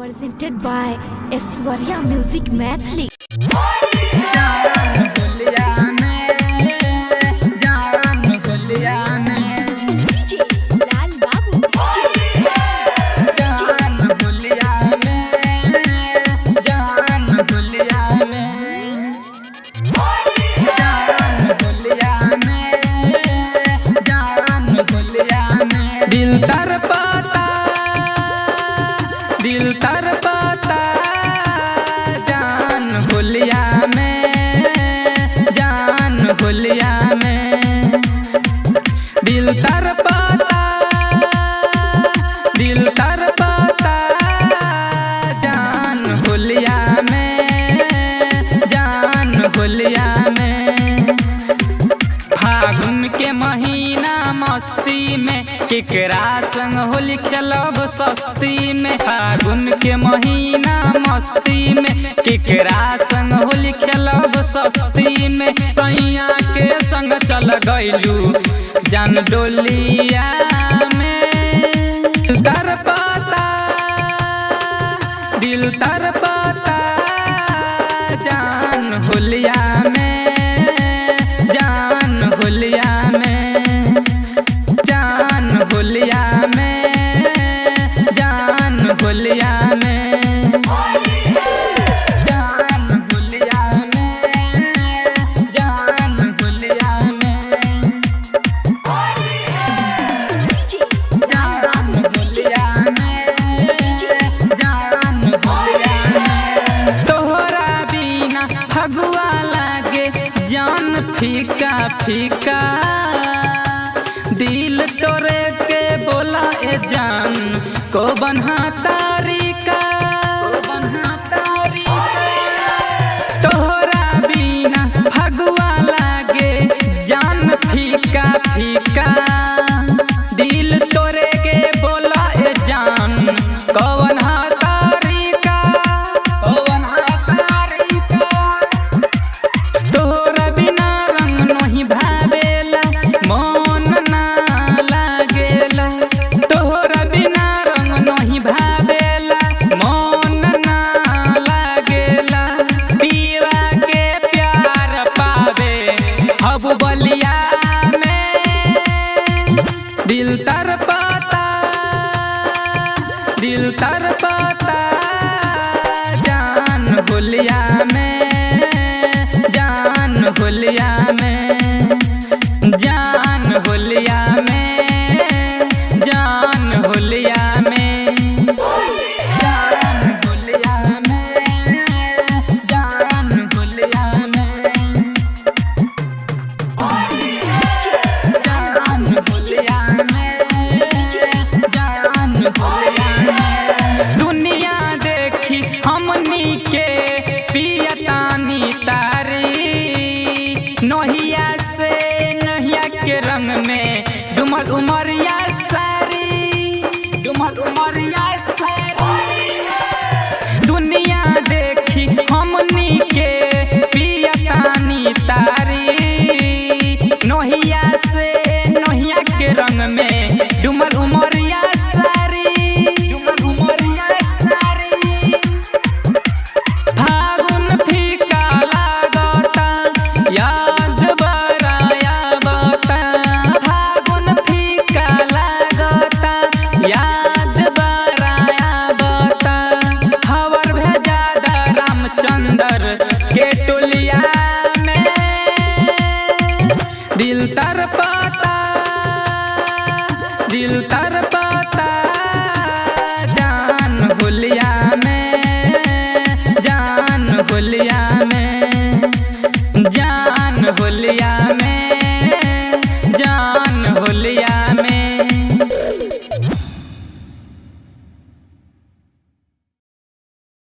presented by Aishwarya Music Mathli. दिल तर पाता जान होलिया में, जान होलिया में। दिल तर पाता, दिल तर पाता जान होलिया में, जान होलिया में। फागुन के महीना मस्ती में केकरा संग होली खेलब सस्ती में। फागुन के महीना मस्ती में केकरा संग होली खेलब सस्ती में। सैया के संग चल गइलू जान डोलिया में। दिल तर पाता, दिल तर पाता जान होलिया में, जान होलिया में, जान होलिया में, जान होलिया में, जान होलिया में, जान होलिया में, जान होलिया में, जान होलिया में। तोहरा बिना फगुआ लागे जान फीका फीका। दिल तोरे के बोला ए जान को बन्हा तारिका, को बन्हा तारिका। तोहरा बिना फगुआ लागे जान फीका फीका। दिल तोरे के बोला ए जान को बन्हा तारिका, को बन्हा तारिका। तोहरा बिना रंग नहीं भावेला मन ना लागेला। तोहरा बिना रंग नहीं भावेला मन ना लागेला। पीवा के प्यार पावे अब बलिया में। दिल तर पाता, दिल तर पाता जान होलिया में, जान होलिया में, जान होलिया में, जान होलिया में, जान होलिया में, जान होलिया में, जान होलिया में, जान होलिया में। दुनिया देखी हमनी के पियतानी तारी। नहिया से नहिया के रंग में डुमल उमरिया सारी, डुमल उमरिया सारी। दुनिया देखी हमनी के पियतानी तारी। नहिया से नहिया के रंग में डुमल उमरिया सारी, डुमल उमरिया सारी। फागुन फीका लागता याद बराया बता। फागुन फीका लागता याद बराया बता। खबर भेजा दा रामचंद्र के टोलिया में। दिल तर पाता, दिल तर पाता जान होलिया में, जान होलिया